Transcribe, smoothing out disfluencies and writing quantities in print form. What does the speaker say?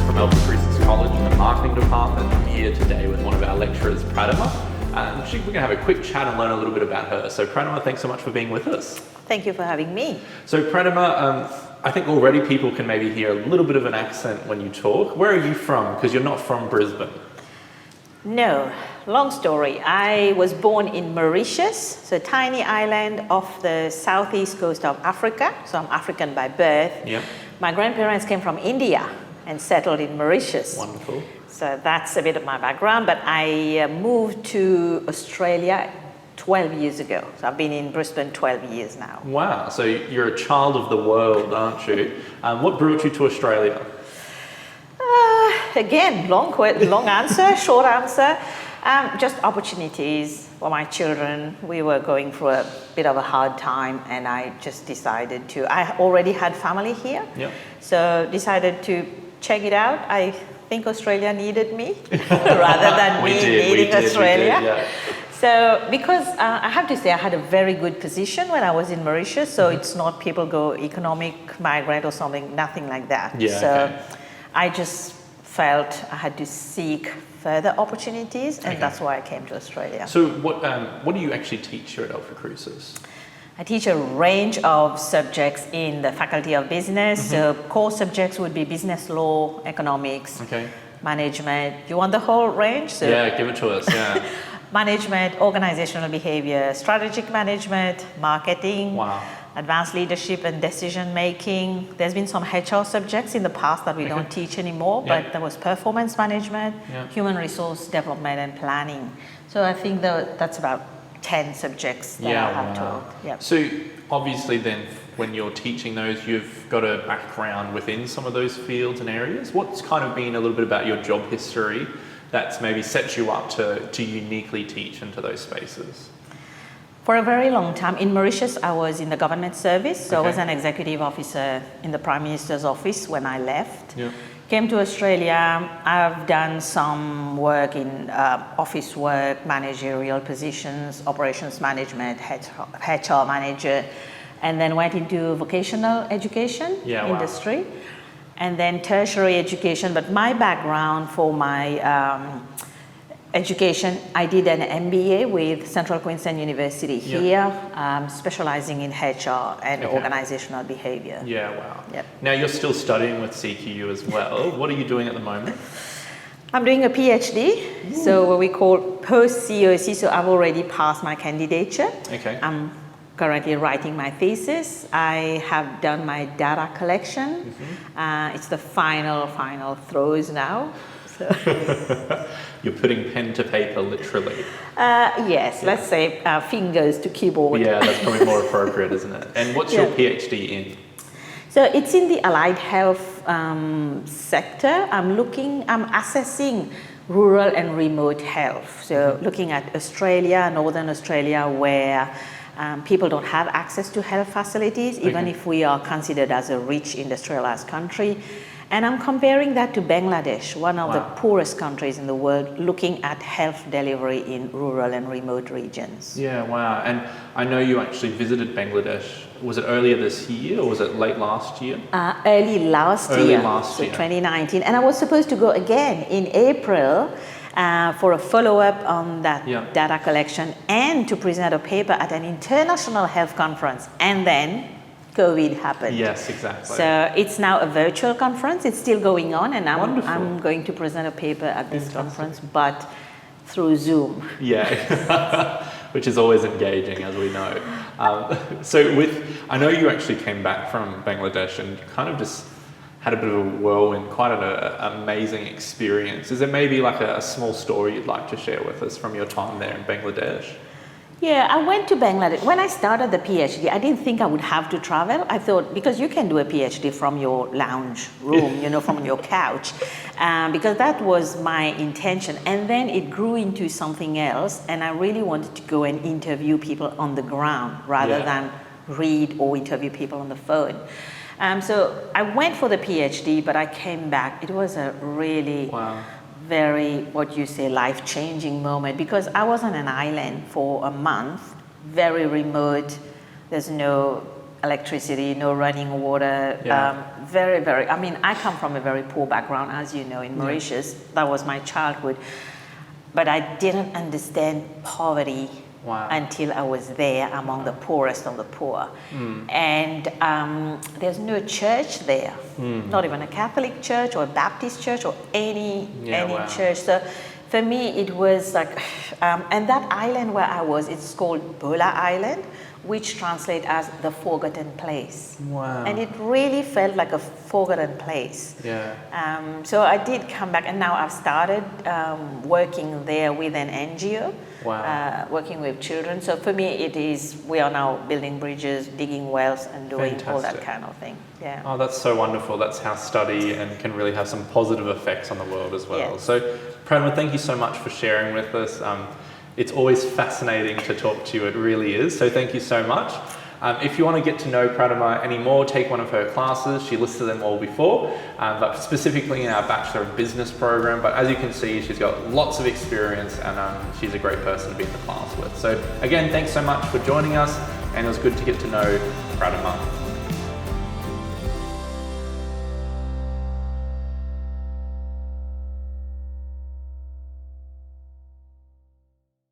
from Alphacrucis College in the marketing department. I'm here today with one of our lecturers, Pratima. We're going to have a quick chat and learn a little bit about her. So Pratima, thanks so much for being with us. Thank you for having me. So Pratima, I think already people can maybe hear a little bit of an accent when you talk. Where are you from? Because you're not from Brisbane. No, long story. I was born in Mauritius, so a tiny island off the southeast coast of Africa. So I'm African by birth. Yep. My grandparents came from India and settled in Mauritius. Wonderful. So that's a bit of my background, but I moved to Australia 12 years ago. So I've been in Brisbane 12 years now. Wow, so you're a child of the world, aren't you? What brought you to Australia? Again, long answer, short answer. Just opportunities for my children. We were going through a bit of a hard time, and I just decided to. I already had family here, Yep. so decided to check it out. I think Australia needed me rather than me needing Australia. Yeah. So because I have to say I had a very good position when I was in Mauritius, so it's not people go economic migrant or something, nothing like that. Yeah, so okay. I just felt I had to seek further opportunities, and that's why I came to Australia. So what do you actually teach here at Alphacrucis? I teach a range of subjects in the Faculty of Business. So core subjects would be business law, economics, Okay. management. You want the whole range? So Yeah, give it to us, yeah. management, organizational behavior, strategic management, marketing, Wow. advanced leadership and decision making. There's been some HR subjects in the past that we don't teach anymore, Yeah. but there was performance management, Yeah. human resource development and planning. So I think that's about 10 subjects that I have taught. Yeah. So obviously then when you're teaching those, you've got a background within some of those fields and areas. What's kind of been a little bit about your job history that's maybe set you up to uniquely teach into those spaces? For a very long time, in Mauritius, I was in the government service. So I was Okay. an executive officer in the Prime Minister's office when I left. Yeah. Came to Australia. I've done some work in office work, managerial positions, operations management, HR manager, and then went into vocational education industry, and then tertiary education. But my background for my education, I did an MBA with Central Queensland University here, specializing in HR and organizational behavior. Yeah, wow. Yep. Now you're still studying with CQU as well. What are you doing at the moment? I'm doing a PhD, so what we call post-COC, so I've already passed my candidature. Okay. I'm currently writing my thesis. I have done my data collection. It's the final throes now. So. You're putting pen to paper, literally. Yes, let's say fingers to keyboard. Yeah, that's probably more appropriate, isn't it? And what's your PhD in? So it's in the allied health sector. I'm assessing rural and remote health. So looking at Australia, Northern Australia, where people don't have access to health facilities, even if we are considered as a rich industrialized country. And I'm comparing that to Bangladesh, one of the poorest countries in the world, looking at health delivery in rural and remote regions. Yeah, wow. And I know you actually visited Bangladesh. Was it earlier this year or was it late last year? Early last year, so 2019. And I was supposed to go again in April for a follow-up on that data collection and to present a paper at an international health conference. And then COVID happened. Yes, exactly. So it's now a virtual conference. It's still going on, and I'm going to present a paper at this conference, but through Zoom. Yeah, which is always engaging, as we know. I know you actually came back from Bangladesh and kind of just had a bit of a whirlwind, quite an amazing experience. Is there maybe like a small story you'd like to share with us from your time there in Bangladesh? Yeah, I went to Bangladesh. When I started the PhD, I didn't think I would have to travel. I thought, because you can do a PhD from your lounge room, from your couch, because that was my intention. And then it grew into something else, and I really wanted to go and interview people on the ground rather than read or interview people on the phone. So I went for the PhD, but I came back. It was a really very, life-changing moment, because I was on an island for a month, very remote. There's no electricity, no running water. Yeah. Very, very. I mean, I come from a very poor background, as you know, in Mauritius. That was my childhood. But I didn't understand poverty until I was there among the poorest of the poor. And there's no church there, not even a Catholic church or a Baptist church or any church. So for me, it was like, and that island where I was, it's called Bola Island, which translates as the forgotten place. Wow. And it really felt like a forgotten place. Yeah. So I did come back, and now I've started working there with an NGO, working with children. So for me, it is, we are now building bridges, digging wells, and doing all that kind of thing. Yeah. Oh, that's so wonderful. That's how study and can really have some positive effects on the world as well. Yes. So, Pratima, thank you so much for sharing with us. It's always fascinating to talk to you. It really is. So thank you so much. If you want to get to know Pratima anymore, take one of her classes. She listed them all before, but specifically in our Bachelor of Business program. But as you can see, she's got lots of experience, and she's a great person to be in the class with. So again, thanks so much for joining us, and it was good to get to know Pratima.